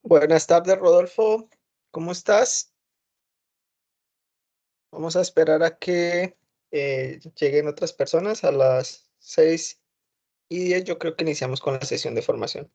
Buenas tardes, Rodolfo. ¿Cómo estás? Vamos a esperar a que lleguen otras personas a las 6:10. Yo creo que iniciamos con la sesión de formación.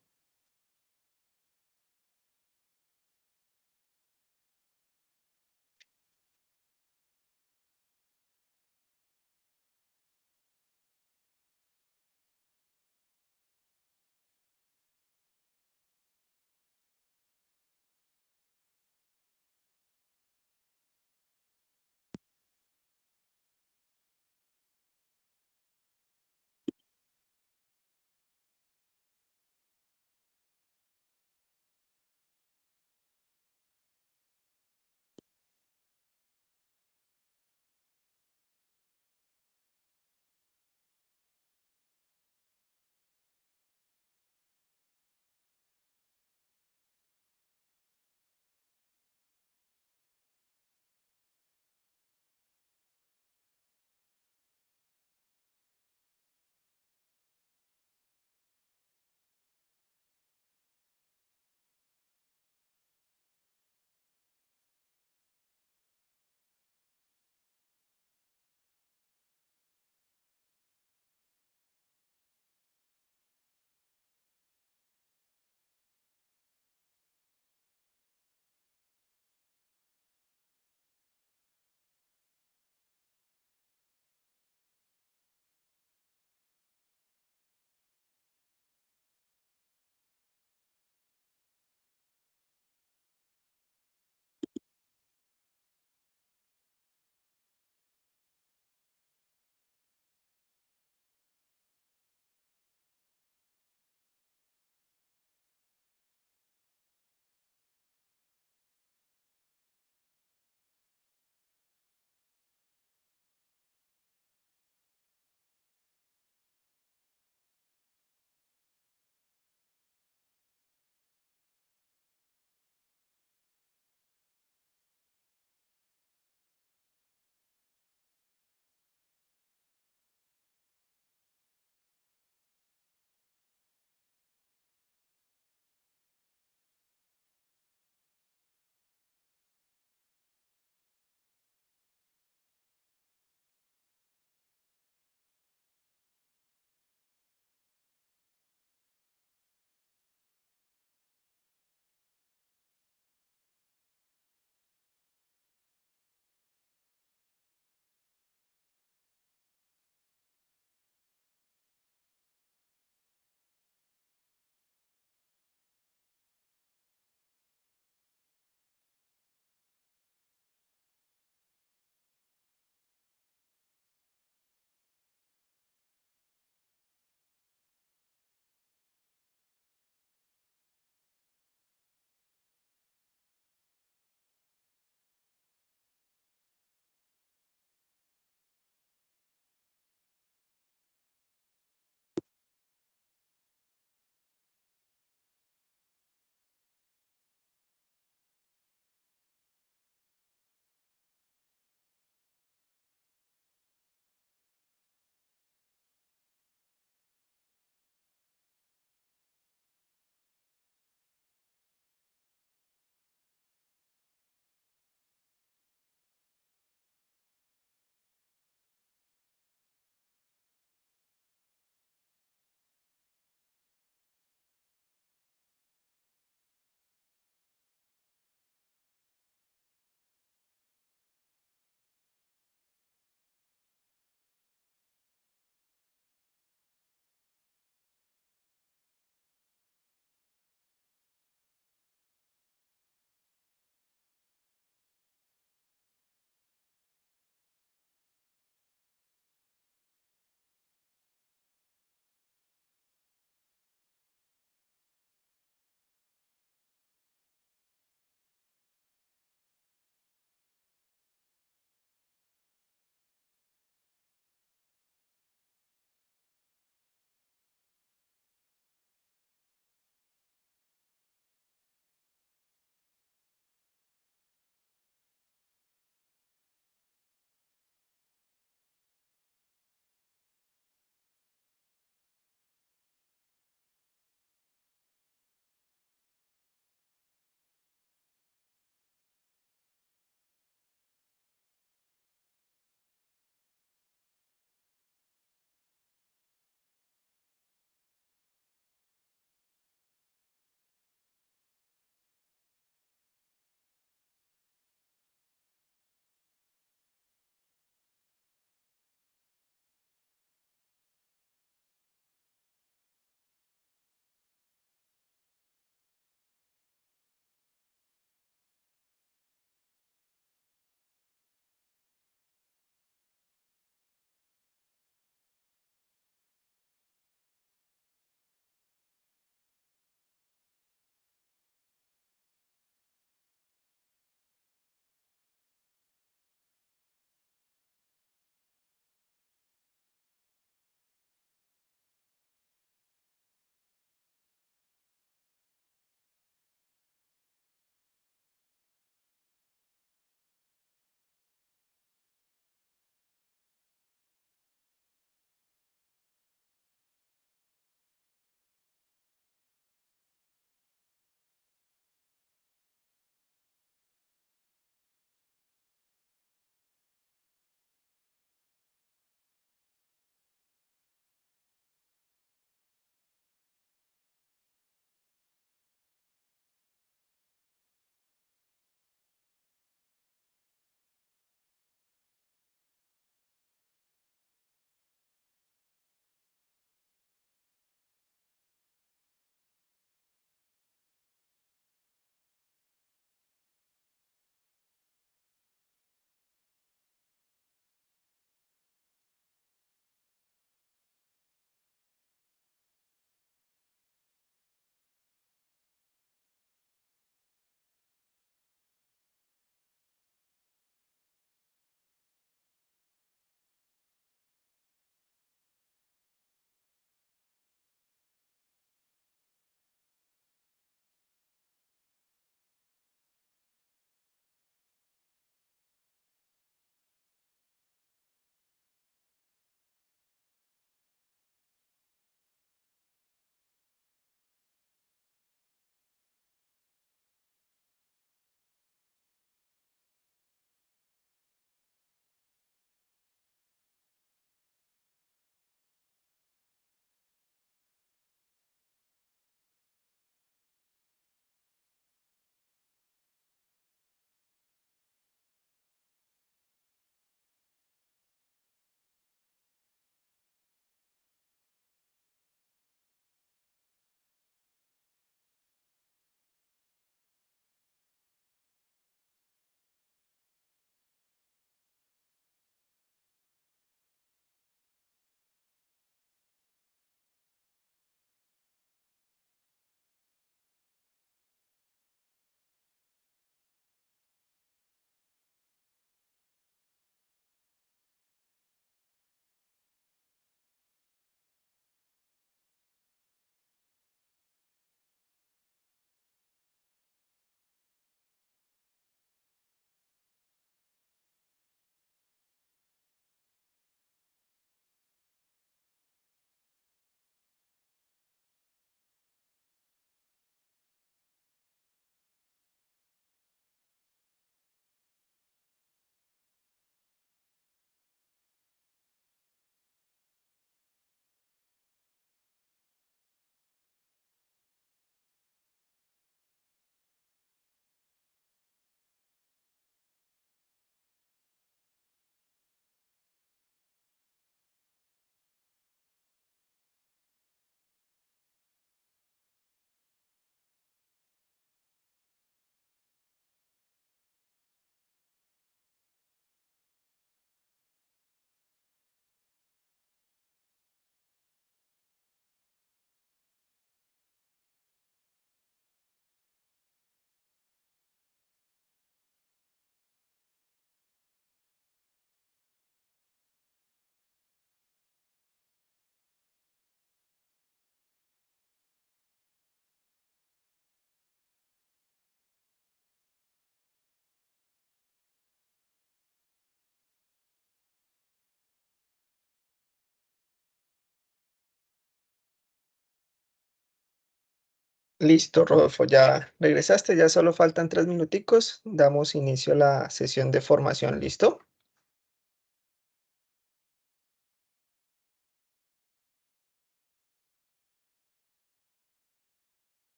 Listo, Rodolfo, ya regresaste, ya solo faltan 3 minuticos. Damos inicio a la sesión de formación, ¿listo?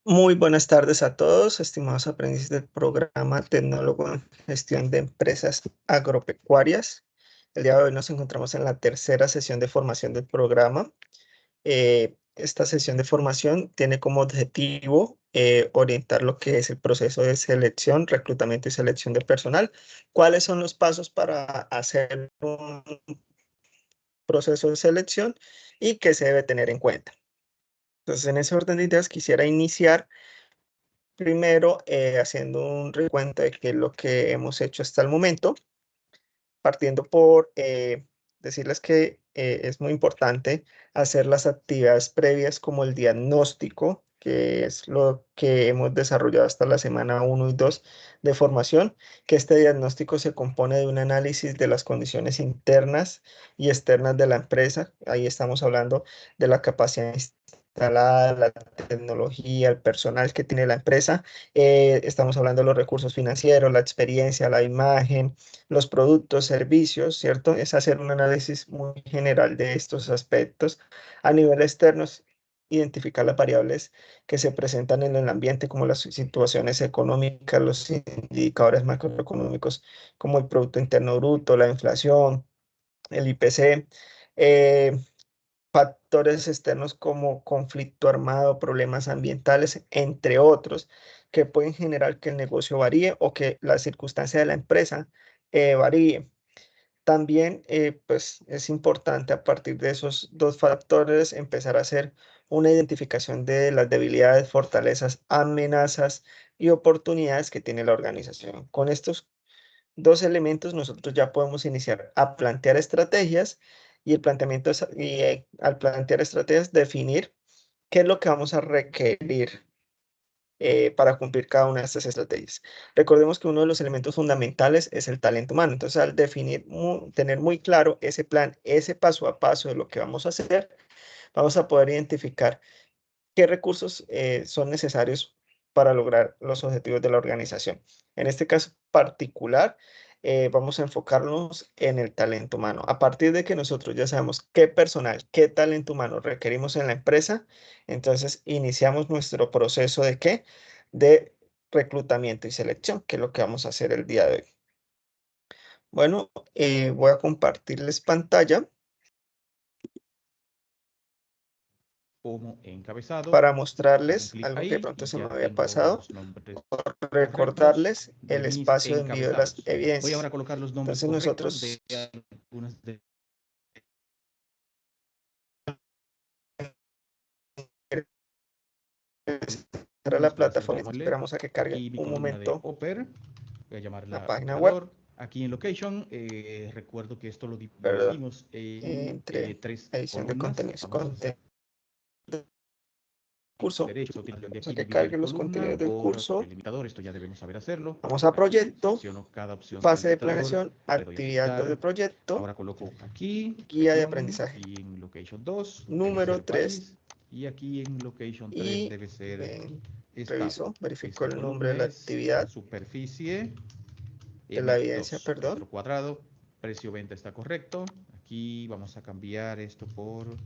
Muy buenas tardes a todos, estimados aprendices del programa Tecnólogo en Gestión de Empresas Agropecuarias. El día de hoy nos encontramos en la tercera sesión de formación del programa. Esta sesión de formación tiene como objetivo orientar lo que es el proceso de selección, reclutamiento y selección de personal. ¿Cuáles son los pasos para hacer un proceso de selección y qué se debe tener en cuenta? Entonces, en ese orden de ideas quisiera iniciar primero haciendo un recuento de qué es lo que hemos hecho hasta el momento, partiendo por decirles que es muy importante hacer las actividades previas como el diagnóstico, que es lo que hemos desarrollado hasta la semana 1 y 2 de formación, que este diagnóstico se compone de un análisis de las condiciones internas y externas de la empresa. Ahí estamos hablando de la capacidad instalada, la tecnología, el personal que tiene la empresa. Estamos hablando de los recursos financieros, la experiencia, la imagen, los productos, servicios, ¿cierto? Es hacer un análisis muy general de estos aspectos. A nivel externo, es identificar las variables que se presentan en el ambiente, como las situaciones económicas, los indicadores macroeconómicos, como el Producto Interno Bruto, la inflación, el IPC. eh, Factores externos como conflicto armado, problemas ambientales, entre otros, que pueden generar que el negocio varíe o que la circunstancia de la empresa varíe. También pues es importante a partir de esos dos factores empezar a hacer una identificación de las debilidades, fortalezas, amenazas y oportunidades que tiene la organización. Con estos dos elementos nosotros ya podemos iniciar a plantear estrategias y al plantear estrategias definir qué es lo que vamos a requerir para cumplir cada una de estas estrategias. Recordemos que uno de los elementos fundamentales es el talento humano. Entonces, al definir, tener muy claro ese plan, ese paso a paso de lo que vamos a hacer, vamos a poder identificar qué recursos son necesarios para lograr los objetivos de la organización. En este caso particular, vamos a enfocarnos en el talento humano. A partir de que nosotros ya sabemos qué personal, qué talento humano requerimos en la empresa, entonces iniciamos nuestro proceso de ¿qué? De reclutamiento y selección, que es lo que vamos a hacer el día de hoy. Bueno, voy a compartirles pantalla como encabezado. para Un mostrarles clic algo que de ahí pronto y se me ya había tengo pasado. los nombres Recordarles de el mis espacio de envío de las encabezados. Voy ahora evidencias. a colocar los nombres Entonces correctos nosotros de algunas de para la para hacer plataforma, visible. esperamos a que cargue Aquí mi un columna de momento Oper, voy a la llamarla página web, operador. Aquí en Location, recuerdo que esto lo ¿verdad? dividimos en Entre 3 edición de columnas. contenidos, Vamos a contenido curso, derecho, utilizando de o sea, aquí que dividir cargue los columna contenidos del por curso. delimitador, esto ya debemos saber hacerlo. Vamos a Aquí proyecto, selecciono cada opción del fase de delimitador, planeación, le doy a actividad 2 de aceptar. proyecto, Ahora coloco aquí guía de location aprendizaje y en location 2 debe número ser 3 país y aquí en location 3 y debe ser estado. reviso, verifico Esta el nombre de columna la es actividad superficie de la evidencia, M2 perdón. metro cuadrado, precio venta está correcto. Aquí vamos a cambiar esto por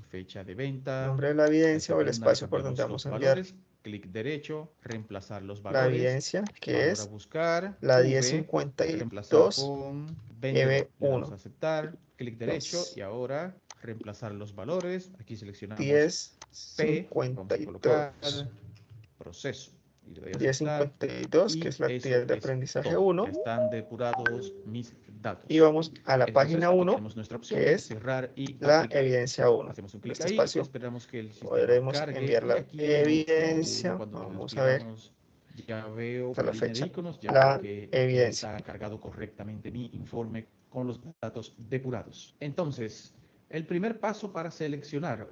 fecha de venta. Nombre de la A evidencia esta o el columna le espacio por donde cambiamos vamos los a enviar valores. Clic derecho, reemplazar los la valores. evidencia, que Valor a es buscar, la V, reemplazar 1052 con vendedor. Le damos EB1. a aceptar, clic derecho y Entonces, ahora reemplazar los valores. Aquí seleccionamos P, vamos a colocar 1052. proceso y le doy a aceptar 1052, que y es la eso actividad de es aprendizaje todo. 1. Ya están depurados mis Y datos. vamos a la Entonces página aquí 1, tenemos nuestra opción que de es cerrar y la aplicar. evidencia 1. Hacemos un En clic este ahí, espacio esperamos que el sistema podremos cargue enviar y la aquí en el último, evidencia. cuando Vamos a ver transfiramos, ya veo hasta por la línea de fecha iconos, ya veo la que evidencia. está cargado correctamente mi informe con los datos depurados. Entonces, el primer paso para seleccionar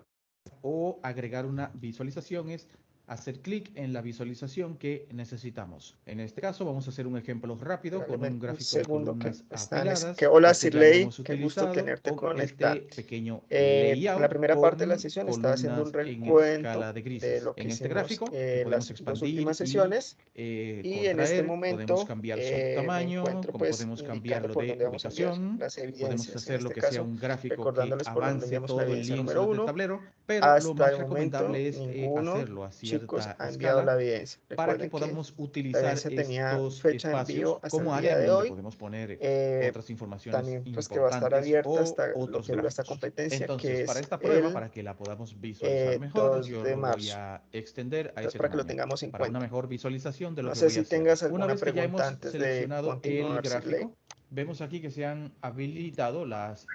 o agregar una visualización es hacer clic en la visualización que necesitamos. En este caso vamos a hacer un ejemplo rápido con un Regálame un gráfico de segundo que columnas está en ese. apiladas. Hola, Esto ya lo Sirley, hemos qué gusto utilizado tenerte con conectada. este pequeño En la layout primera parte de la con sesión estaba haciendo un columnas en escala recuento de de grises. lo que En este hicimos gráfico que podemos las dos últimas expandir y sesiones y en este contraer, podemos momento cambiar su me tamaño, encuentro como pues podemos indicando cambiarlo por de dónde vamos a enviar ubicación, las podemos evidencias. En hacer lo este que sea caso, un gráfico que recordándoles por dónde avance enviamos la todo el evidencia lienzo número del 1. tablero, pero lo Hasta más el momento, recomendable es ninguno, hacerlo a chicos, cierta ha enviado escala la evidencia. para que Recuerden que podamos la utilizar evidencia tenía estos fecha de espacios envío hasta el como día área en de donde hoy. podemos poner Eh, otras informaciones También pues que va a estar importantes abierta o hasta lo otros que dura esta gráficos. competencia, que Entonces, para es esta prueba, el para que la podamos visualizar mejor, 2 yo de lo voy marzo. a extender a Entonces, ese para que lo tamaño, tengamos en para una cuenta. mejor visualización de lo No que sé voy a si hacer. tengas Una alguna vez que ya pregunta hemos antes de seleccionado el continuar, Sirley. gráfico, vemos aquí que se han habilitado las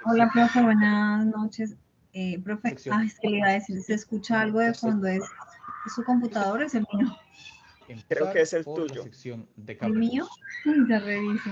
Hola, profe, buenas noches. Profe, secciones. es que le iba a decir, ¿se escucha algo de fondo? ¿Es su computador o es el mío? Creo que Empezar es el por la tuyo. sección de ¿El mío? campos. Ya reviso.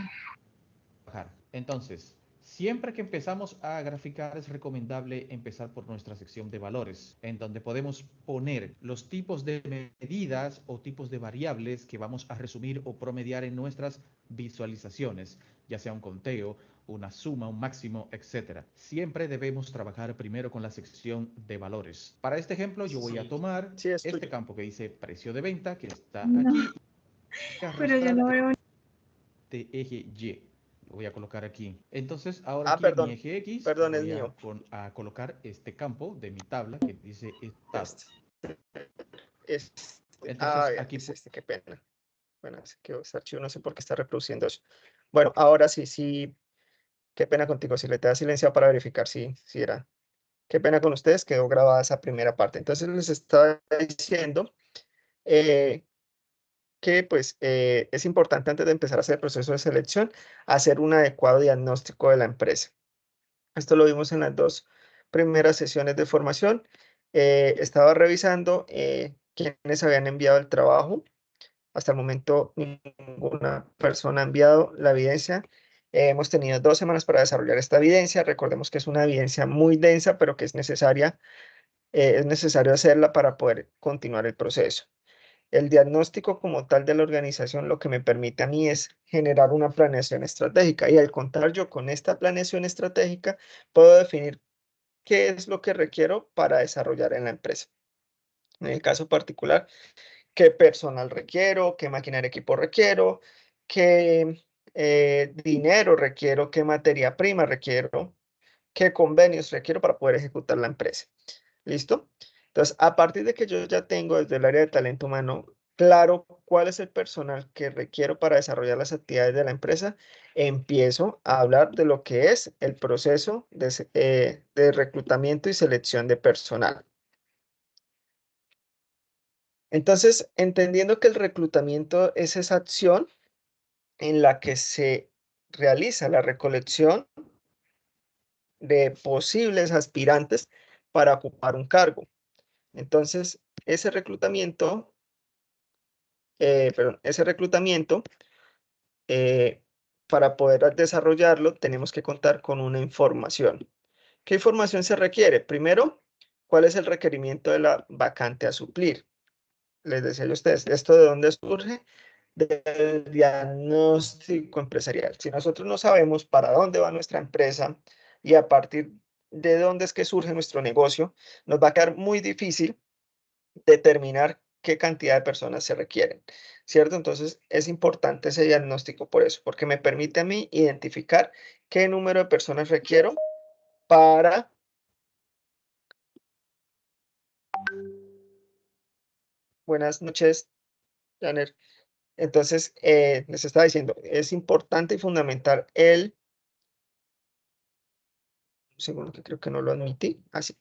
Entonces, siempre que empezamos a graficar es recomendable empezar por nuestra sección de valores, en donde podemos poner los tipos de medidas o tipos de variables que vamos a resumir o promediar en nuestras visualizaciones, ya sea un conteo, una suma, un máximo, etc. Siempre debemos trabajar primero con la sección de valores. Para este ejemplo, yo voy a tomar Sí, es este tuyo. campo que dice precio de venta, que está No, aquí, y pero yo arrastrar no veo. este eje Y. Lo voy a colocar aquí. Entonces, ahora aquí en mi Perdón. eje X Perdón, es voy a, mío. a colocar este campo de mi tabla que dice estado. Este. Entonces, Ya, aquí es este, qué pena. Bueno, es que este archivo no sé por qué está reproduciendo eso. Bueno, ahora sí, qué pena contigo. Si le te da silenciado para verificar si era. Qué pena con ustedes, quedó grabada esa primera parte. Entonces les estaba diciendo que pues es importante antes de empezar a hacer el proceso de selección, hacer un adecuado diagnóstico de la empresa. Esto lo vimos en las dos primeras sesiones de formación. Estaba revisando quiénes habían enviado el trabajo. Hasta el momento ninguna persona ha enviado la evidencia. Hemos tenido 2 semanas para desarrollar esta evidencia. Recordemos que es una evidencia muy densa, pero que es necesario hacerla para poder continuar el proceso. El diagnóstico como tal de la organización lo que me permite a mí es generar una planeación estratégica, y al contar yo con esta planeación estratégica, puedo definir qué es lo que requiero para desarrollar en la empresa. En el caso particular, qué personal requiero, qué máquina de equipo requiero, qué dinero requiero, qué materia prima requiero, qué convenios requiero para poder ejecutar la empresa. ¿Listo? Entonces, a partir de que yo ya tengo desde el área de talento humano claro cuál es el personal que requiero para desarrollar las actividades de la empresa, empiezo a hablar de lo que es el proceso de reclutamiento y selección de personal. Entonces, entendiendo que el reclutamiento es esa acción en la que se realiza la recolección de posibles aspirantes para ocupar un cargo. Entonces, ese reclutamiento, eh, para poder desarrollarlo, tenemos que contar con una información. ¿Qué información se requiere? Primero, ¿cuál es el requerimiento de la vacante a suplir? Les decía a ustedes, ¿esto de dónde surge? Del diagnóstico empresarial. Si nosotros no sabemos para dónde va nuestra empresa y a partir de dónde es que surge nuestro negocio, nos va a quedar muy difícil determinar qué cantidad de personas se requieren, ¿cierto? Entonces es importante ese diagnóstico por eso, porque me permite a mí identificar qué número de personas requiero para... Buenas noches, Janer. Entonces, les estaba diciendo, es importante y fundamental un segundo que creo que no lo admití, así.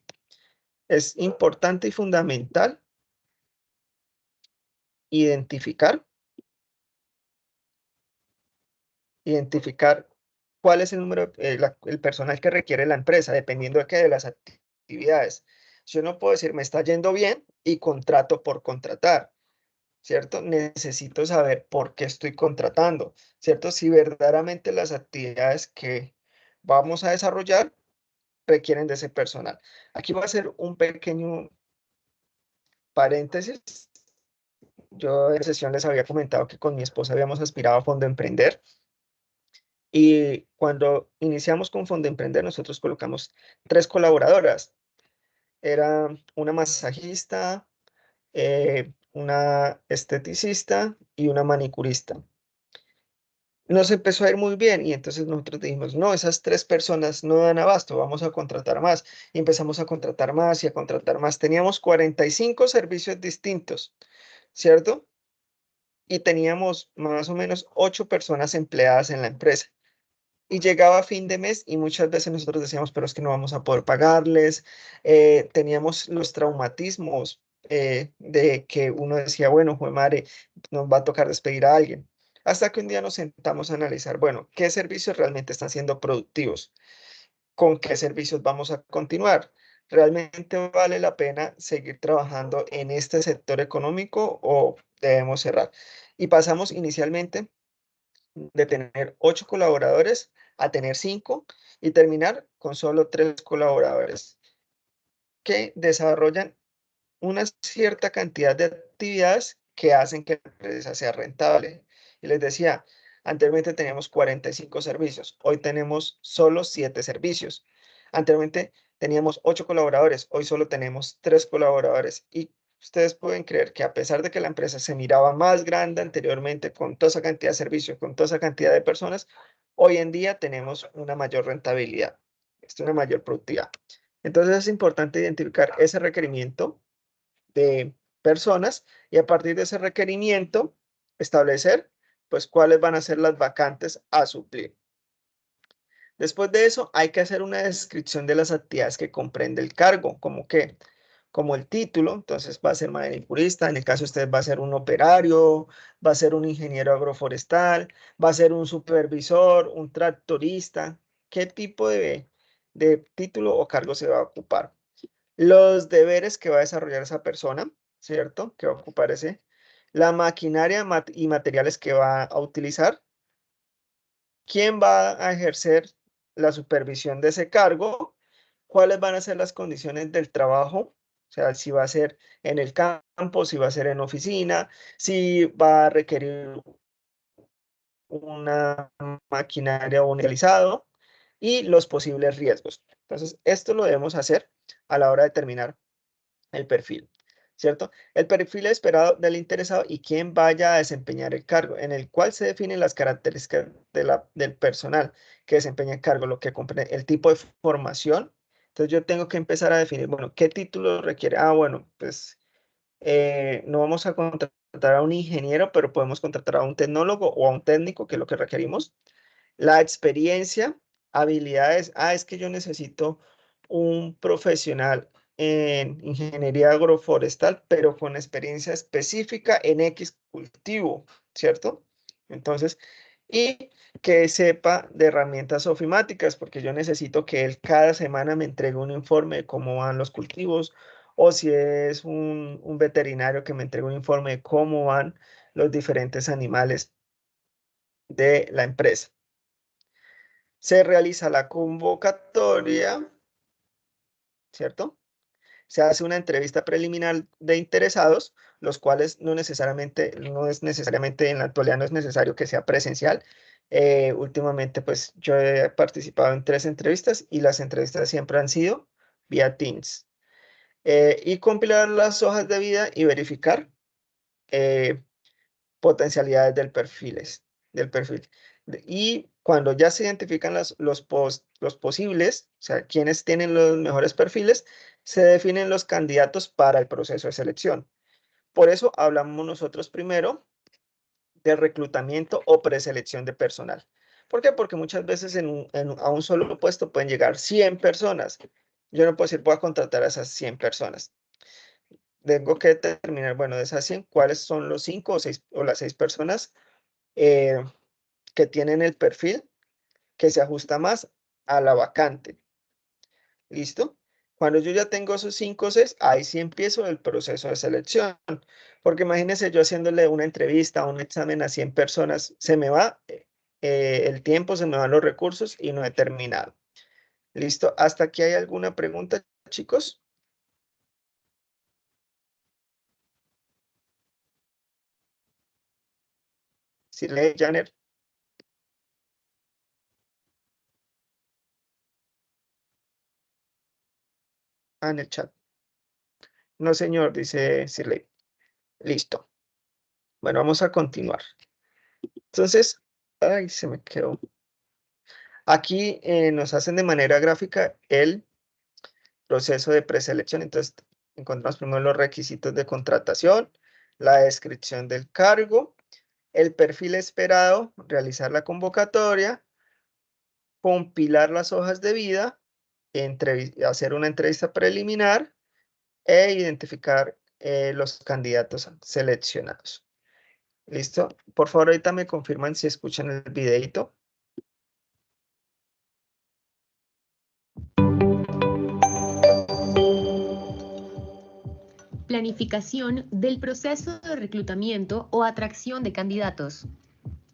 Es importante y fundamental identificar cuál es el número, el personal que requiere la empresa, dependiendo de qué, de las actividades. Yo no puedo decir, me está yendo bien y contrato por contratar, ¿cierto? Necesito saber por qué estoy contratando, ¿cierto? Si verdaderamente las actividades que vamos a desarrollar requieren de ese personal. Aquí va a ser un pequeño paréntesis. Yo en sesión les había comentado que con mi esposa habíamos aspirado a Fondo Emprender. Y cuando iniciamos con Fondo Emprender, nosotros colocamos 3 colaboradoras. Era una masajista, una esteticista y una manicurista. Nos empezó a ir muy bien y entonces nosotros dijimos, no, esas 3 personas no dan abasto, vamos a contratar más. Y empezamos a contratar más y a contratar más. Teníamos 45 servicios distintos, ¿cierto? Y teníamos más o menos 8 personas empleadas en la empresa. Y llegaba fin de mes y muchas veces nosotros decíamos, pero es que no vamos a poder pagarles. Teníamos los traumatismos de que uno decía, bueno, jue madre, nos va a tocar despedir a alguien. Hasta que un día nos sentamos a analizar, bueno, ¿qué servicios realmente están siendo productivos? ¿Con qué servicios vamos a continuar? ¿Realmente vale la pena seguir trabajando en este sector económico o debemos cerrar? Y pasamos inicialmente de tener 8 colaboradores a tener 5 y terminar con solo 3 colaboradores que desarrollan una cierta cantidad de actividades que hacen que la empresa sea rentable. Y les decía, anteriormente teníamos 45 servicios, hoy tenemos solo 7 servicios. Anteriormente teníamos 8 colaboradores, hoy solo tenemos 3 colaboradores. Y ustedes pueden creer que a pesar de que la empresa se miraba más grande anteriormente con toda esa cantidad de servicios, con toda esa cantidad de personas, hoy en día tenemos una mayor rentabilidad, una mayor productividad. Entonces es importante identificar ese requerimiento de personas y a partir de ese requerimiento establecer pues cuáles van a ser las vacantes a suplir. Después de eso hay que hacer una descripción de las actividades que comprende el cargo, como como el título, entonces va a ser manicurista, en el caso de ustedes va a ser un operario, va a ser un ingeniero agroforestal, va a ser un supervisor, un tractorista, ¿qué tipo de título o cargo se va a ocupar? Los deberes que va a desarrollar esa persona, ¿cierto? Que va a ocupar ese, la maquinaria y materiales que va a utilizar, quién va a ejercer la supervisión de ese cargo, cuáles van a ser las condiciones del trabajo, o sea, si va a ser en el campo, si va a ser en oficina, si va a requerir una maquinaria o un especializado y los posibles riesgos. Entonces, esto lo debemos hacer a la hora de terminar el perfil, ¿cierto? El perfil esperado del interesado y quién vaya a desempeñar el cargo, en el cual se definen las características del personal que desempeña el cargo, lo que comprende el tipo de formación. Entonces yo tengo que empezar a definir, bueno, ¿qué título requiere? Ah, bueno, pues no vamos a contratar a un ingeniero, pero podemos contratar a un tecnólogo o a un técnico, que es lo que requerimos. La experiencia, habilidades. Ah, es que yo necesito un profesional en ingeniería agroforestal, pero con experiencia específica en X cultivo, ¿cierto? Entonces, y que sepa de herramientas ofimáticas, porque yo necesito que él cada semana me entregue un informe de cómo van los cultivos, o si es un veterinario que me entregue un informe de cómo van los diferentes animales de la empresa. Se realiza la convocatoria, ¿cierto? Se hace una entrevista preliminar de interesados, los cuales no es necesariamente en la actualidad no es necesario que sea presencial. Últimamente, pues yo he participado en 3 entrevistas y las entrevistas siempre han sido vía Teams. Y compilar las hojas de vida y verificar eh, potencialidades del perfil. Y cuando ya se identifican los posibles, o sea, quienes tienen los mejores perfiles, se definen los candidatos para el proceso de selección. Por eso hablamos nosotros primero de reclutamiento o preselección de personal. ¿Por qué? Porque muchas veces a un solo puesto pueden llegar 100 personas. Yo no puedo decir, voy a contratar a esas 100 personas. Tengo que determinar, bueno, de esas 100, cuáles son los 5 o 6 o las 6 personas eh, que tienen el perfil que se ajusta más a la vacante. ¿Listo? Cuando yo ya tengo esos 5 o 6, ahí sí empiezo el proceso de selección. Porque imagínense yo haciéndole una entrevista, un examen a 100 personas, se me va el tiempo, se me van los recursos y no he terminado. ¿Listo? ¿Hasta aquí hay alguna pregunta, chicos? ¿Sí lee, Janer? Ah, en el chat. No, señor, dice Sirley. Listo. Bueno, vamos a continuar. Entonces, ay, se me quedó. Aquí nos hacen de manera gráfica el proceso de preselección. Entonces, encontramos primero los requisitos de contratación, la descripción del cargo, el perfil esperado, realizar la convocatoria, compilar las hojas de vida, hacer una entrevista preliminar e identificar los candidatos seleccionados. ¿Listo? Por favor, ahorita me confirman si escuchan el videito. Planificación del proceso de reclutamiento o atracción de candidatos.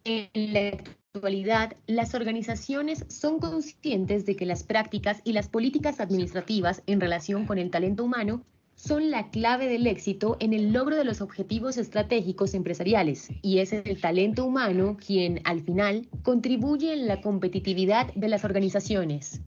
En la actualidad, las organizaciones son conscientes de que las prácticas y las políticas administrativas en relación con el talento humano son la clave del éxito en el logro de los objetivos estratégicos empresariales, y es el talento humano quien, al final, contribuye en la competitividad de las organizaciones.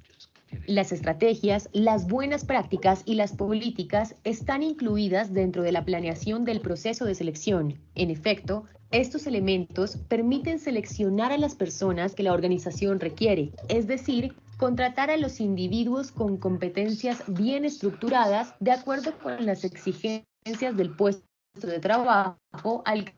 Las estrategias, las buenas prácticas y las políticas están incluidas dentro de la planeación del proceso de selección. En efecto, estos elementos permiten seleccionar a las personas que la organización requiere, es decir, contratar a los individuos con competencias bien estructuradas de acuerdo con las exigencias del puesto de trabajo al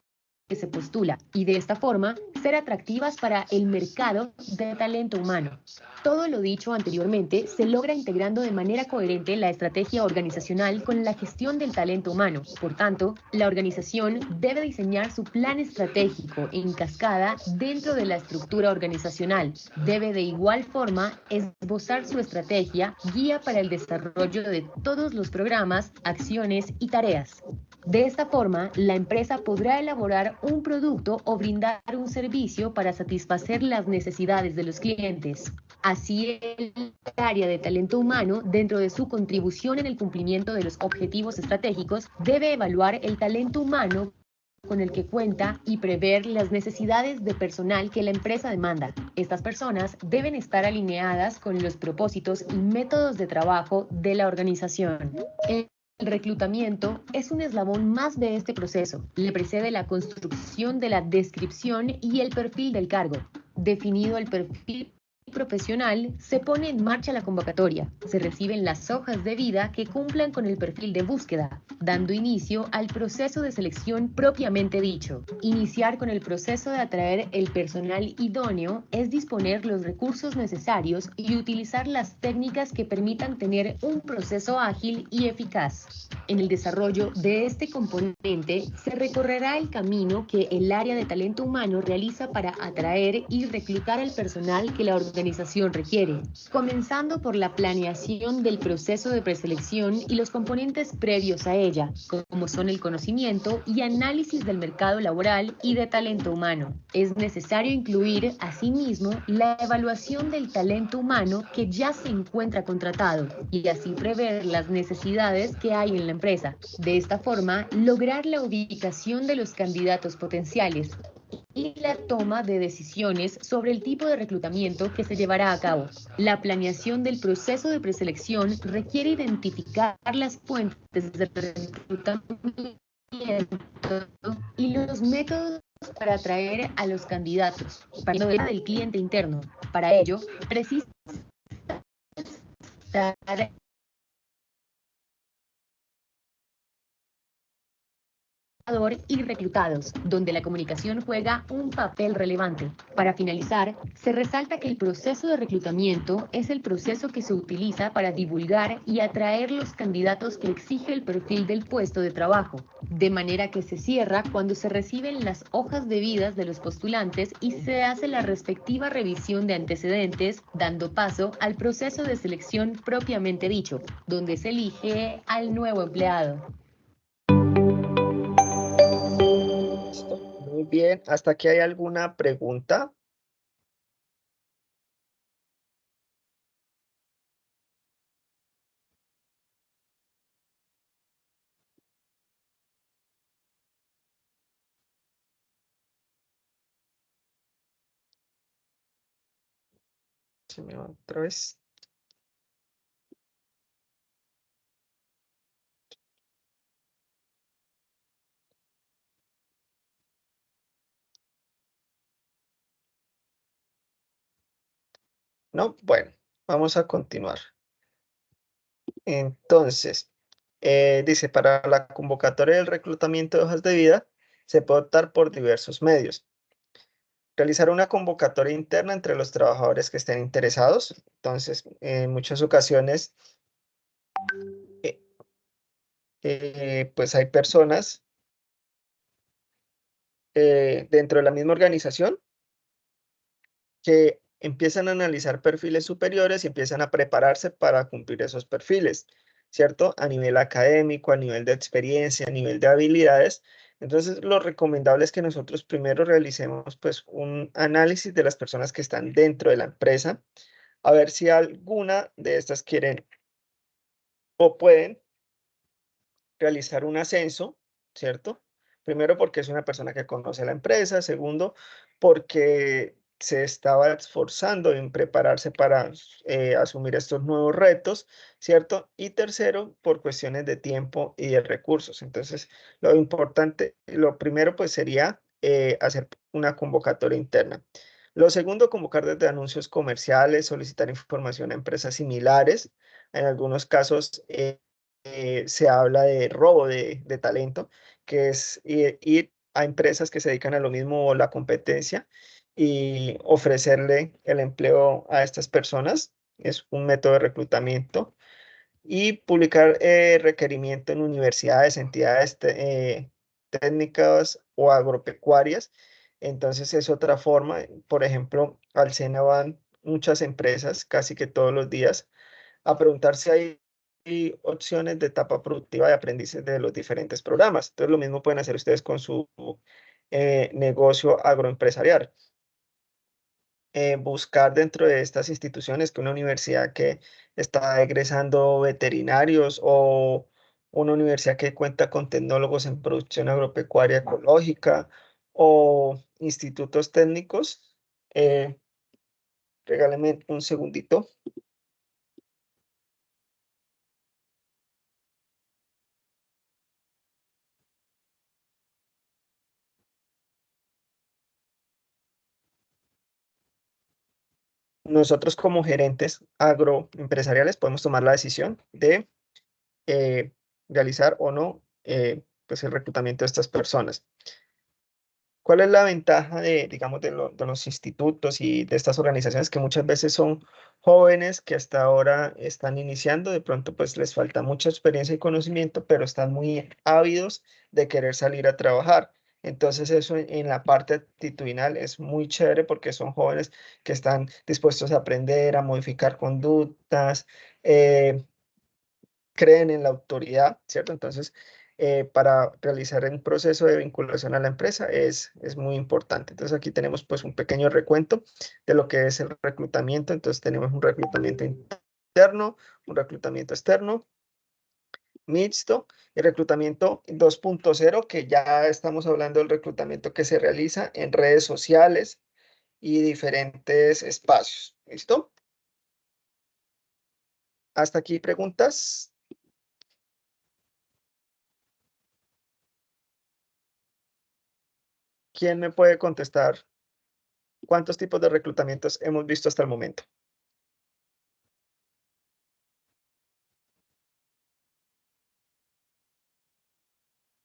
se postula y de esta forma ser atractivas para el mercado de talento humano. Todo lo dicho anteriormente se logra integrando de manera coherente la estrategia organizacional con la gestión del talento humano. Por tanto, la organización debe diseñar su plan estratégico en cascada dentro de la estructura organizacional. Debe de igual forma esbozar su estrategia, guía para el desarrollo de todos los programas, acciones y tareas. De esta forma, la empresa podrá elaborar un producto o brindar un servicio para satisfacer las necesidades de los clientes. Así, el área de talento humano, dentro de su contribución en el cumplimiento de los objetivos estratégicos, debe evaluar el talento humano con el que cuenta y prever las necesidades de personal que la empresa demanda. Estas personas deben estar alineadas con los propósitos y métodos de trabajo de la organización. El reclutamiento es un eslabón más de este proceso. Le precede la construcción de la descripción y el perfil del cargo. Definido el perfil profesional, se pone en marcha la convocatoria. Se reciben las hojas de vida que cumplan con el perfil de búsqueda, dando inicio al proceso de selección propiamente dicho. Iniciar con el proceso de atraer el personal idóneo es disponer los recursos necesarios y utilizar las técnicas que permitan tener un proceso ágil y eficaz. En el desarrollo de este componente se recorrerá el camino que el área de talento humano realiza para atraer y reclutar al personal que la organización requiere, comenzando por la planeación del proceso de preselección y los componentes previos a ella, como son el conocimiento y análisis del mercado laboral y de talento humano. Es necesario incluir, asimismo, la evaluación del talento humano que ya se encuentra contratado y así prever las necesidades que hay en la empresa. De esta forma, lograr la ubicación de los candidatos potenciales y la toma de decisiones sobre el tipo de reclutamiento que se llevará a cabo. La planeación del proceso de preselección requiere identificar las fuentes de reclutamiento y los métodos para atraer a los candidatos, para el del cliente interno. Para ello, precisa estar y reclutados, donde la comunicación juega un papel relevante. Para finalizar, se resalta que el proceso de reclutamiento es el proceso que se utiliza para divulgar y atraer los candidatos que exige el perfil del puesto de trabajo, de manera que se cierra cuando se reciben las hojas de vida de los postulantes y se hace la respectiva revisión de antecedentes, dando paso al proceso de selección propiamente dicho, donde se elige al nuevo empleado. Listo. Muy bien. ¿Hasta aquí hay alguna pregunta? Se me va otra vez. No, bueno, vamos a continuar. Entonces, dice, para la convocatoria del reclutamiento de hojas de vida, se puede optar por diversos medios. Realizar una convocatoria interna entre los trabajadores que estén interesados. Entonces, en muchas ocasiones, pues hay personas dentro de la misma organización que empiezan a analizar perfiles superiores y empiezan a prepararse para cumplir esos perfiles, ¿cierto? A nivel académico, a nivel de experiencia, a nivel de habilidades. Entonces, lo recomendable es que nosotros primero realicemos pues un análisis de las personas que están dentro de la empresa, a ver si alguna de estas quieren o pueden realizar un ascenso, ¿cierto? Primero porque es una persona que conoce la empresa, segundo porque se estaba esforzando en prepararse para asumir estos nuevos retos, ¿cierto? Y tercero, por cuestiones de tiempo y de recursos. Entonces, lo importante, lo primero pues sería hacer una convocatoria interna. Lo segundo, convocar desde anuncios comerciales, solicitar información a empresas similares. En algunos casos, se habla de robo de talento, que es ir a empresas que se dedican a lo mismo o la competencia y ofrecerle el empleo a estas personas. Es un método de reclutamiento. Y publicar requerimiento en universidades, entidades técnicas o agropecuarias. Entonces es otra forma. Por ejemplo, al SENA van muchas empresas casi que todos los días a preguntar si hay opciones de etapa productiva de aprendices de los diferentes programas. Entonces lo mismo pueden hacer ustedes con su negocio agroempresarial. Buscar dentro de estas instituciones que una universidad que está egresando veterinarios o una universidad que cuenta con tecnólogos en producción agropecuaria ecológica o institutos técnicos. Regáleme un segundito. Nosotros como gerentes agroempresariales podemos tomar la decisión de eh, realizar o no pues el reclutamiento de estas personas. ¿Cuál es la ventaja de, digamos, de los institutos y de estas organizaciones que muchas veces son jóvenes que hasta ahora están iniciando? De pronto, pues les falta mucha experiencia y conocimiento, pero están muy ávidos de querer salir a trabajar. Entonces, eso en la parte actitudinal es muy chévere porque son jóvenes que están dispuestos a aprender, a modificar conductas, creen en la autoridad, ¿cierto? Entonces, para realizar un proceso de vinculación a la empresa es muy importante. Entonces, aquí tenemos pues un pequeño recuento de lo que es el reclutamiento. Entonces, tenemos un reclutamiento interno, un reclutamiento externo, mixto, y reclutamiento 2.0, que ya estamos hablando del reclutamiento que se realiza en redes sociales y diferentes espacios. ¿Listo? Hasta aquí preguntas. ¿Quién me puede contestar? ¿Cuántos tipos de reclutamientos hemos visto hasta el momento?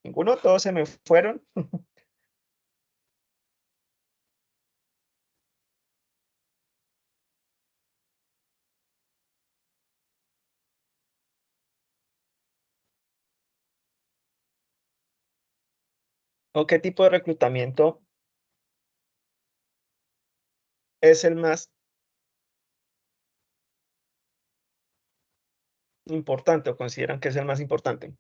¿Ninguno? ¿Todos se me fueron? ¿O qué tipo de reclutamiento es el más importante o consideran que es el más importante?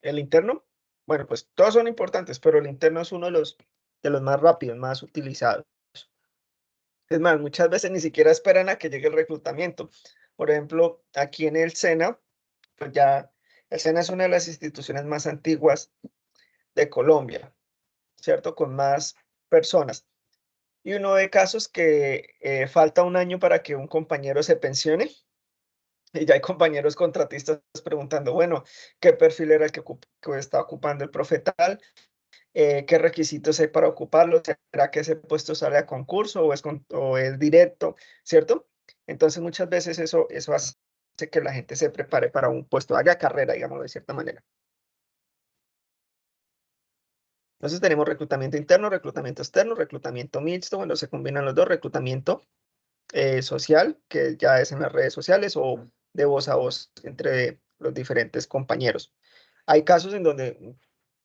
¿El interno? Bueno, pues todos son importantes, pero el interno es uno de los más rápidos, más utilizados. Es más, muchas veces ni siquiera esperan a que llegue el reclutamiento. Por ejemplo, aquí en el SENA, pues ya el SENA es una de las instituciones más antiguas de Colombia, ¿cierto? Con más personas. Y uno ve casos que falta un año para que un compañero se pensione y ya hay compañeros contratistas preguntando, bueno, ¿qué perfil era el que está ocupando el profetal? ¿Qué requisitos hay para ocuparlo? ¿Será que ese puesto sale a concurso o es directo? ¿Cierto? Entonces muchas veces eso hace que la gente se prepare para un puesto, haga carrera, digamos, de cierta manera. Entonces tenemos reclutamiento interno, reclutamiento externo, reclutamiento mixto, cuando se combinan los dos, reclutamiento social, que ya es en las redes sociales o de voz a voz entre los diferentes compañeros. Hay casos en donde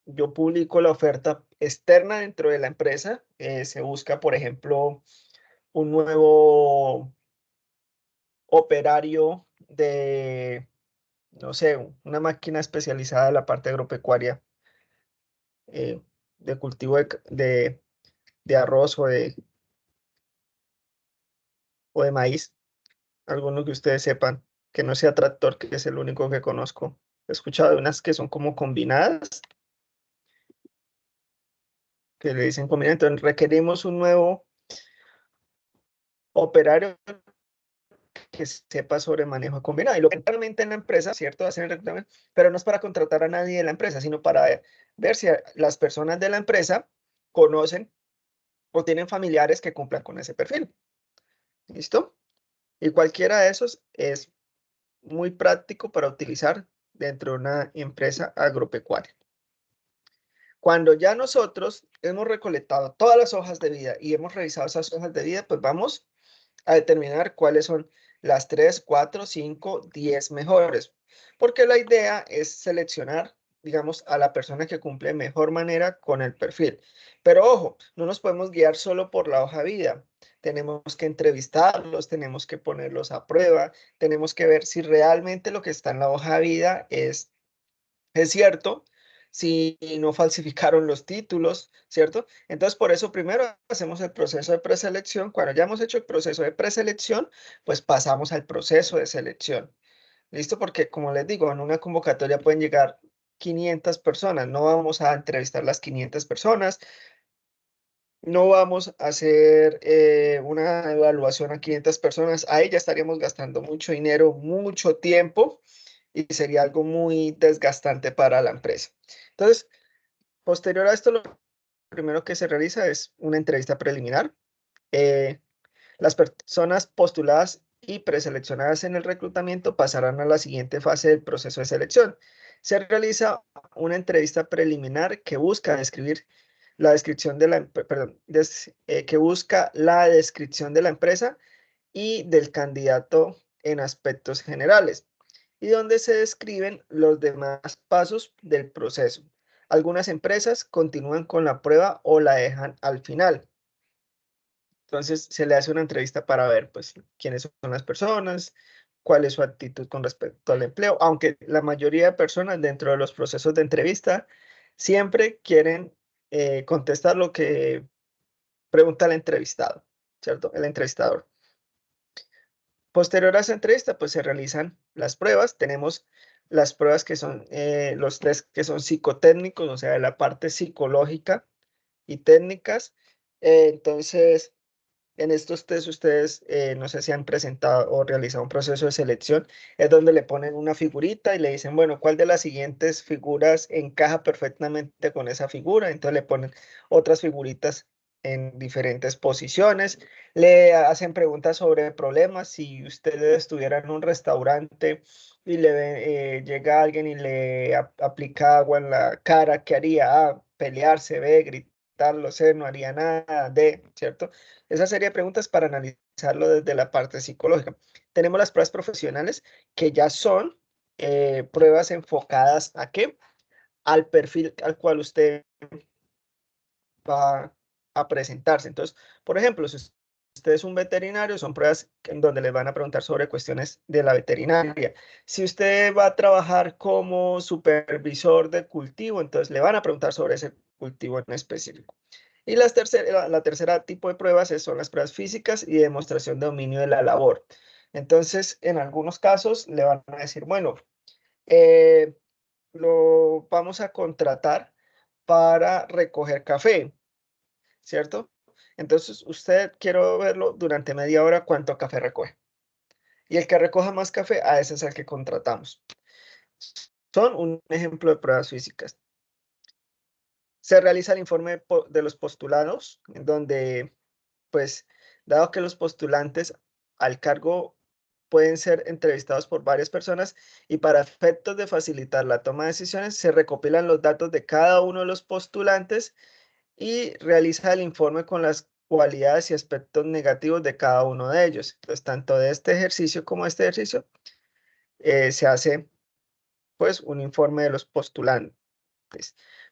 yo publico la oferta externa dentro de la empresa, se busca, por ejemplo, un nuevo operario de, no sé, una máquina especializada en la parte agropecuaria, eh, de cultivo de arroz o de maíz, alguno que ustedes sepan, que no sea tractor, que es el único que conozco. He escuchado de unas que son como combinadas, que le dicen combinadas, entonces requerimos un nuevo operario que sepa sobre manejo combinado. Y lo que realmente en la empresa, ¿cierto? Hacen el reclutamiento, pero no es para contratar a nadie de la empresa, sino para ver si las personas de la empresa conocen o tienen familiares que cumplan con ese perfil. ¿Listo? Y cualquiera de esos es muy práctico para utilizar dentro de una empresa agropecuaria. Cuando ya nosotros hemos recolectado todas las hojas de vida y hemos revisado esas hojas de vida, pues vamos a determinar cuáles son las 3, 4, 5, 10 mejores. Porque la idea es seleccionar, digamos, a la persona que cumple de mejor manera con el perfil. Pero ojo, no nos podemos guiar solo por la hoja de vida. Tenemos que entrevistarlos, tenemos que ponerlos a prueba, tenemos que ver si realmente lo que está en la hoja de vida es cierto, si no falsificaron los títulos, ¿cierto? Entonces, por eso primero hacemos el proceso de preselección. Cuando ya hemos hecho el proceso de preselección, pues pasamos al proceso de selección. ¿Listo? Porque, como les digo, en una convocatoria pueden llegar 500 personas. No vamos a entrevistar las 500 personas. No vamos a hacer una evaluación a 500 personas. Ahí ya estaríamos gastando mucho dinero, mucho tiempo y sería algo muy desgastante para la empresa. Entonces, posterior a esto, lo primero que se realiza es una entrevista preliminar. Las personas postuladas y preseleccionadas en el reclutamiento pasarán a la siguiente fase del proceso de selección. Se realiza una entrevista preliminar que busca describir la descripción de la, que busca la descripción de la empresa y del candidato en aspectos generales, y donde se describen los demás pasos del proceso. Algunas empresas continúan con la prueba o la dejan al final. Entonces se le hace una entrevista para ver pues quiénes son las personas, cuál es su actitud con respecto al empleo, aunque la mayoría de personas dentro de los procesos de entrevista siempre quieren contestar lo que pregunta el entrevistado, ¿cierto? El entrevistador. Posterior a esa entrevista, pues se realizan las pruebas. Tenemos las pruebas que son los test que son psicotécnicos, o sea, de la parte psicológica y técnicas. Entonces, en estos test ustedes no sé si han presentado o realizado un proceso de selección, es donde le ponen una figurita y le dicen, bueno, ¿cuál de las siguientes figuras encaja perfectamente con esa figura? Entonces le ponen otras figuritas en diferentes posiciones, le hacen preguntas sobre problemas. Si ustedes estuvieran en un restaurante y llega alguien y le aplica agua en la cara, ¿qué haría? A, pelearse, ve, gritarlo, no haría nada, ¿cierto? Esa serie de preguntas para analizarlo desde la parte psicológica. Tenemos las pruebas profesionales, que ya son pruebas enfocadas ¿a qué? Al perfil al cual usted va a presentarse. Entonces, por ejemplo, si usted es un veterinario, son pruebas en donde le van a preguntar sobre cuestiones de la veterinaria. Si usted va a trabajar como supervisor de cultivo, entonces le van a preguntar sobre ese cultivo en específico. Y la tercera tipo de pruebas son las pruebas físicas y demostración de dominio de la labor. Entonces, en algunos casos le van a decir, bueno, lo vamos a contratar para recoger café, ¿cierto? Entonces, usted quiero verlo durante media hora cuánto café recoge. Y el que recoja más café, a ese es el que contratamos. Son un ejemplo de pruebas físicas. Se realiza el informe de los postulados, en donde, pues, dado que los postulantes al cargo pueden ser entrevistados por varias personas y para efectos de facilitar la toma de decisiones, se recopilan los datos de cada uno de los postulantes y realiza el informe con las cualidades y aspectos negativos de cada uno de ellos. Entonces, tanto de este ejercicio como de este ejercicio, se hace, pues, un informe de los postulantes.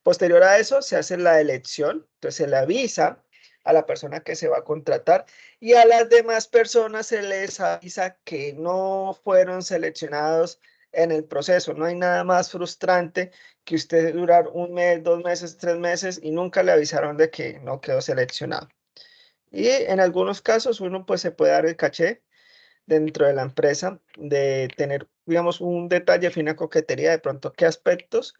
Posterior a eso, se hace la elección, entonces se le avisa a la persona que se va a contratar y a las demás personas se les avisa que no fueron seleccionados en el proceso. No hay nada más frustrante que usted durar 1 mes, 2 meses, 3 meses y nunca le avisaron de que no quedó seleccionado. Y en algunos casos uno pues se puede dar el caché dentro de la empresa de tener, digamos, un detalle, fina coquetería, de pronto qué aspectos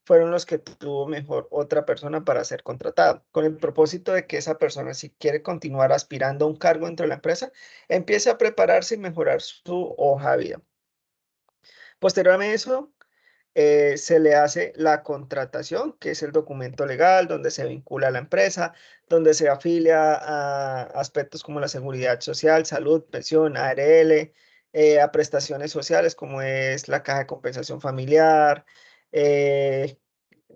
fueron los que tuvo mejor otra persona para ser contratada, con el propósito de que esa persona, si quiere continuar aspirando a un cargo dentro de la empresa, empiece a prepararse y mejorar su hoja de vida. Posteriormente a eso, se le hace la contratación, que es el documento legal donde se vincula a la empresa, donde se afilia a aspectos como la seguridad social, salud, pensión, ARL, a prestaciones sociales como es la caja de compensación familiar,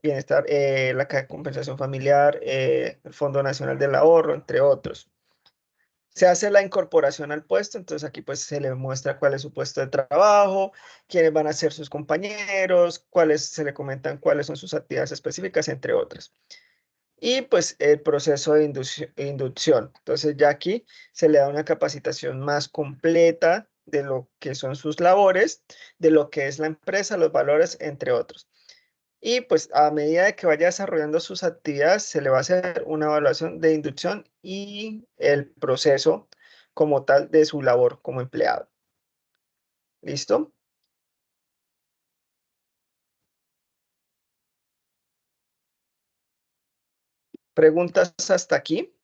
bienestar, la caja de compensación familiar, el Fondo Nacional del Ahorro, entre otros. Se hace la incorporación al puesto, entonces aquí pues se le muestra cuál es su puesto de trabajo, quiénes van a ser sus compañeros, se le comentan cuáles son sus actividades específicas, entre otras. Y pues el proceso de inducción. Entonces ya aquí se le da una capacitación más completa de lo que son sus labores, de lo que es la empresa, los valores, entre otros. Y pues a medida de que vaya desarrollando sus actividades, se le va a hacer una evaluación de inducción y el proceso como tal de su labor como empleado. ¿Listo? ¿Preguntas hasta aquí?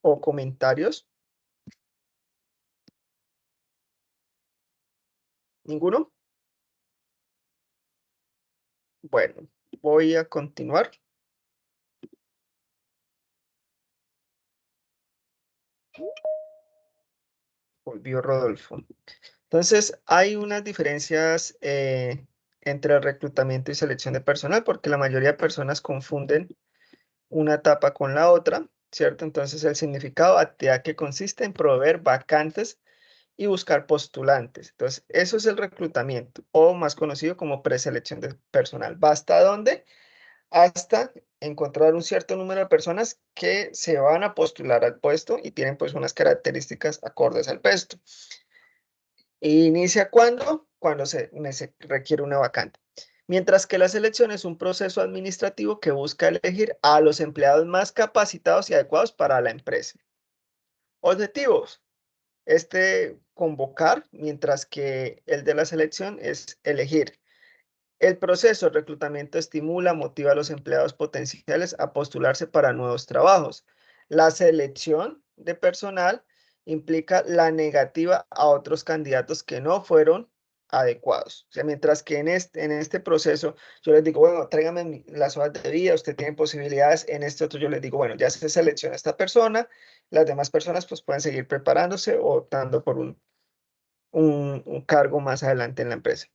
¿O comentarios? ¿Ninguno? Bueno, voy a continuar. Volvió Rodolfo. Entonces, hay unas diferencias entre el reclutamiento y selección de personal, porque la mayoría de personas confunden una etapa con la otra, ¿cierto? Entonces, el significado, actividad que consiste en proveer vacantes y buscar postulantes. Entonces, eso es el reclutamiento, o más conocido como preselección de personal. ¿Basta dónde? Hasta encontrar un cierto número de personas que se van a postular al puesto y tienen pues unas características acordes al puesto. ¿Inicia cuándo? Cuando se requiere una vacante. Mientras que la selección es un proceso administrativo que busca elegir a los empleados más capacitados y adecuados para la empresa. Objetivos. Convocar, mientras que el de la selección es elegir. El proceso de reclutamiento estimula, motiva a los empleados potenciales a postularse para nuevos trabajos. La selección de personal implica la negativa a otros candidatos que no fueron adecuados. O sea, mientras que en este proceso yo les digo, bueno, tráigame las hojas de vida, usted tiene posibilidades, en este otro yo les digo, bueno, ya se selecciona esta persona, las demás personas pues pueden seguir preparándose o optando por un cargo más adelante en la empresa.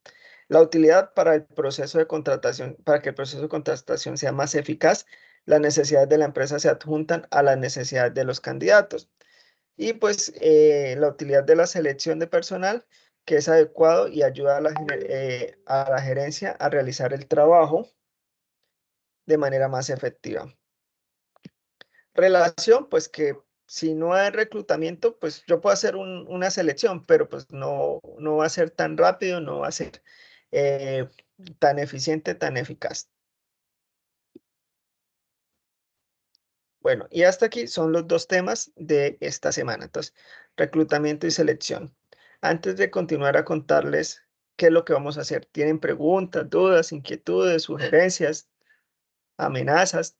La utilidad para el proceso de contratación, para que el proceso de contratación sea más eficaz, las necesidades de la empresa se adjuntan a las necesidades de los candidatos. Y pues la utilidad de la selección de personal, que es adecuado y ayuda a la gerencia a realizar el trabajo de manera más efectiva. Relación, pues que si no hay reclutamiento, pues yo puedo hacer una selección, pero pues no va a ser tan rápido, no va a ser tan eficiente, tan eficaz. Bueno, y hasta aquí son los dos temas de esta semana. Entonces, reclutamiento y selección. Antes de continuar a contarles qué es lo que vamos a hacer, ¿tienen preguntas, dudas, inquietudes, sugerencias, amenazas?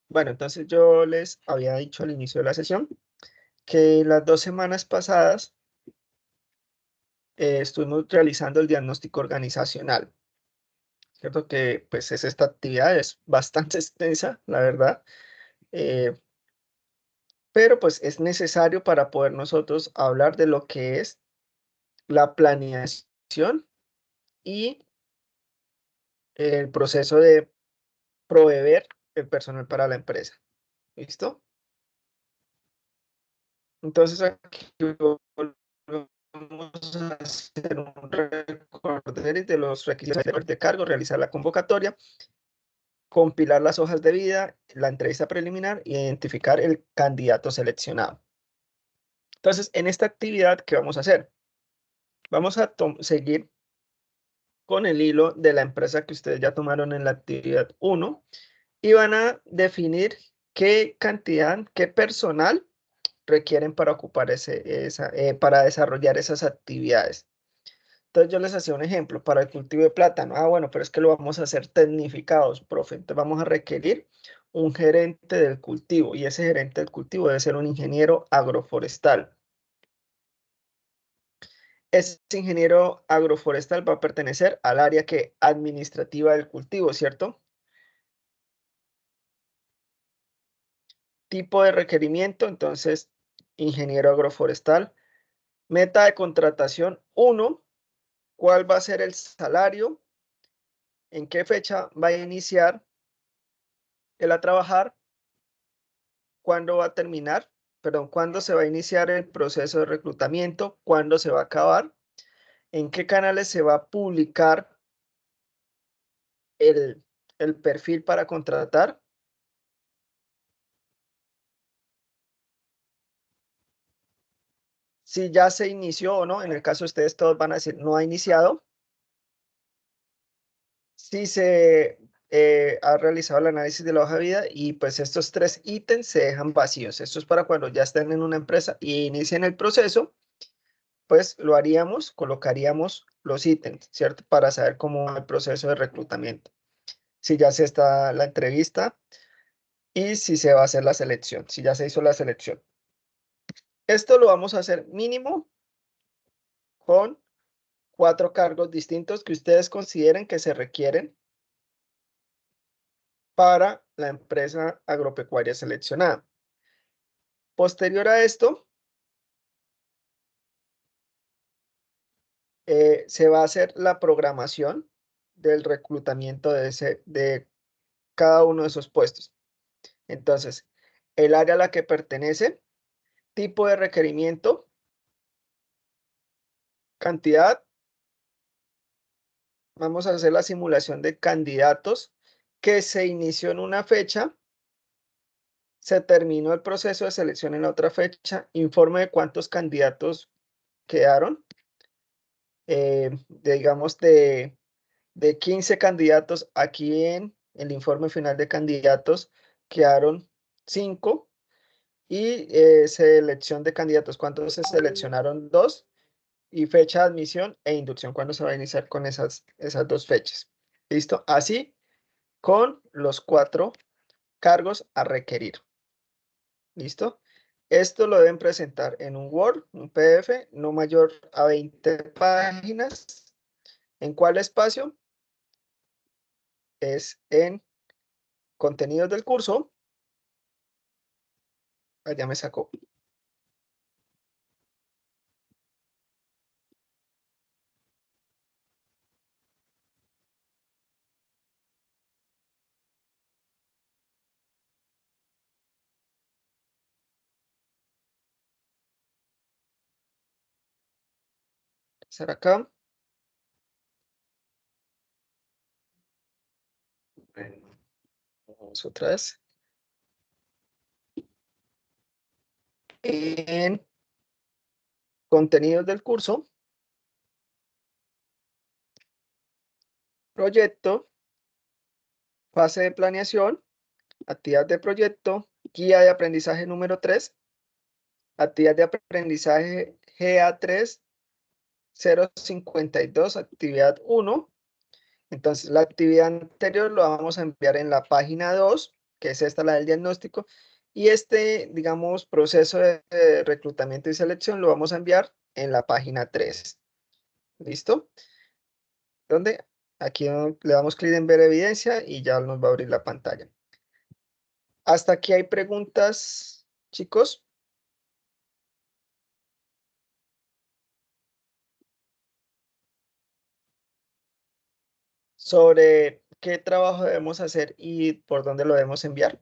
Bueno, entonces yo les había dicho al inicio de la sesión que las 2 semanas pasadas estuvimos realizando el diagnóstico organizacional, ¿cierto? Que pues esta actividad es bastante extensa, la verdad, eh, pero pues es necesario para poder nosotros hablar de lo que es la planeación y el proceso de proveer el personal para la empresa. ¿Listo? Entonces aquí vamos a hacer un recorderis de los requisitos de cargo, realizar la convocatoria, compilar las hojas de vida, la entrevista preliminar e identificar el candidato seleccionado. Entonces, en esta actividad, ¿qué vamos a hacer? Vamos a seguir con el hilo de la empresa que ustedes ya tomaron en la actividad 1 y van a definir qué cantidad, qué personal requieren para ocupar para desarrollar esas actividades. Entonces yo les hacía un ejemplo para el cultivo de plátano. Ah, bueno, pero es que lo vamos a hacer tecnificados, profe. Entonces vamos a requerir un gerente del cultivo y ese gerente del cultivo debe ser un ingeniero agroforestal. Ese ingeniero agroforestal va a pertenecer al área administrativa del cultivo, ¿cierto? Tipo de requerimiento, entonces, ingeniero agroforestal. Meta de contratación 1, ¿cuál va a ser el salario? ¿En qué fecha va a iniciar él a trabajar? ¿Cuándo va a terminar? Perdón, ¿cuándo se va a iniciar el proceso de reclutamiento? ¿Cuándo se va a acabar? ¿En qué canales se va a publicar el perfil para contratar? Si ya se inició o no, en el caso de ustedes todos van a decir no ha iniciado. Si se ha realizado el análisis de la hoja de vida y pues estos 3 ítems se dejan vacíos. Esto es para cuando ya estén en una empresa y inicien el proceso, pues lo haríamos, colocaríamos los ítems, ¿cierto? Para saber cómo va el proceso de reclutamiento. Si ya se está la entrevista y si se va a hacer la selección, si ya se hizo la selección. Esto lo vamos a hacer mínimo con 4 cargos distintos que ustedes consideren que se requieren para la empresa agropecuaria seleccionada. Posterior a esto, se va a hacer la programación del reclutamiento de cada uno de esos puestos. Entonces, el área a la que pertenece, tipo de requerimiento, cantidad. Vamos a hacer la simulación de candidatos que se inició en una fecha, se terminó el proceso de selección en la otra fecha, informe de cuántos candidatos quedaron, digamos de 15 candidatos, aquí en el informe final de candidatos quedaron 5 y selección de candidatos, ¿cuántos se seleccionaron? 2 y fecha de admisión e inducción, ¿cuándo se va a iniciar con esas 2 fechas? ¿Listo? Así con los 4 cargos a requerir. ¿Listo? Esto lo deben presentar en un Word, un PDF, no mayor a 20 páginas. ¿En cuál espacio? Es en contenidos del curso. Allá me sacó. Hacer acá. Vamos otra vez. En contenidos del curso. Proyecto. Fase de planeación. Actividad de proyecto. Guía de aprendizaje número 3. Actividad de aprendizaje GA3 052, actividad 1. Entonces, la actividad anterior lo vamos a enviar en la página 2, que es esta, la del diagnóstico. Y este, digamos, proceso de reclutamiento y selección lo vamos a enviar en la página 3. ¿Listo? Donde aquí le damos clic en ver evidencia y ya nos va a abrir la pantalla. Hasta aquí hay preguntas, chicos. Sobre qué trabajo debemos hacer y por dónde lo debemos enviar.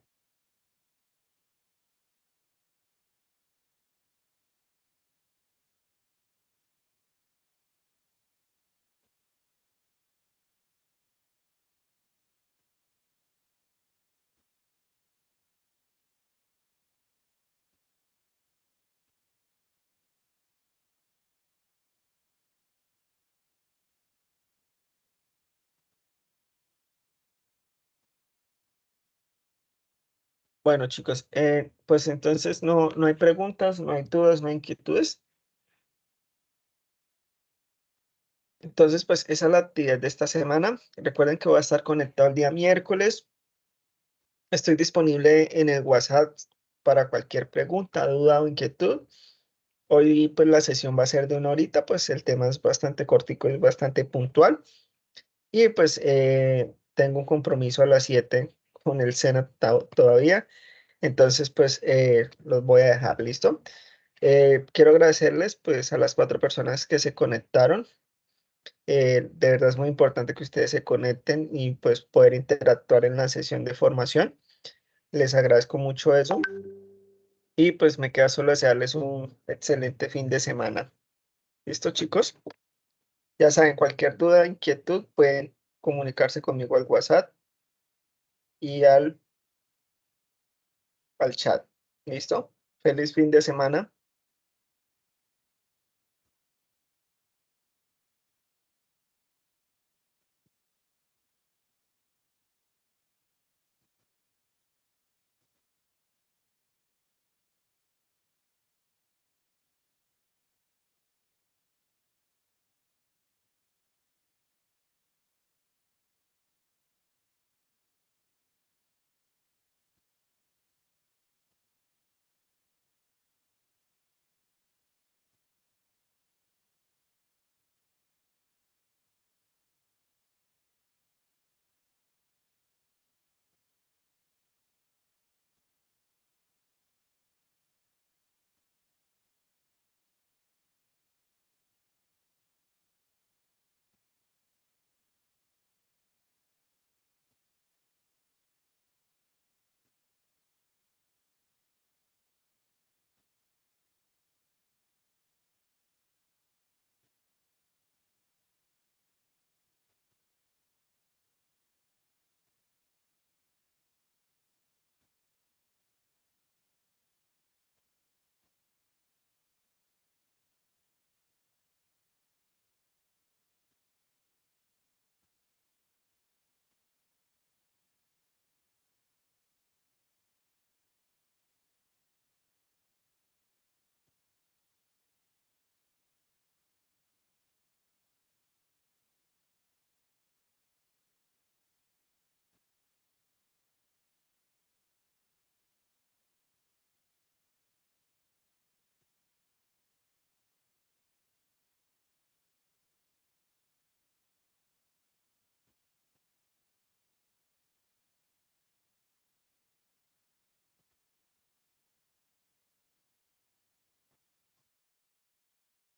Bueno, chicos, pues entonces no hay preguntas, no hay dudas, no hay inquietudes. Entonces, pues esa es la actividad de esta semana. Recuerden que voy a estar conectado el día miércoles. Estoy disponible en el WhatsApp para cualquier pregunta, duda o inquietud. Hoy pues la sesión va a ser de 1 horita, pues el tema es bastante cortico y bastante puntual. Y pues tengo un compromiso a las 7 con el SENA todavía. Entonces pues los voy a dejar, ¿listo? Quiero agradecerles pues a las 4 personas que se conectaron. De verdad es muy importante que ustedes se conecten y pues poder interactuar en la sesión de formación. Les agradezco mucho eso y pues me queda solo desearles un excelente fin de semana. ¿Listo, chicos? Ya saben, cualquier duda, inquietud, pueden comunicarse conmigo al WhatsApp y al chat. ¿Listo? Feliz fin de semana.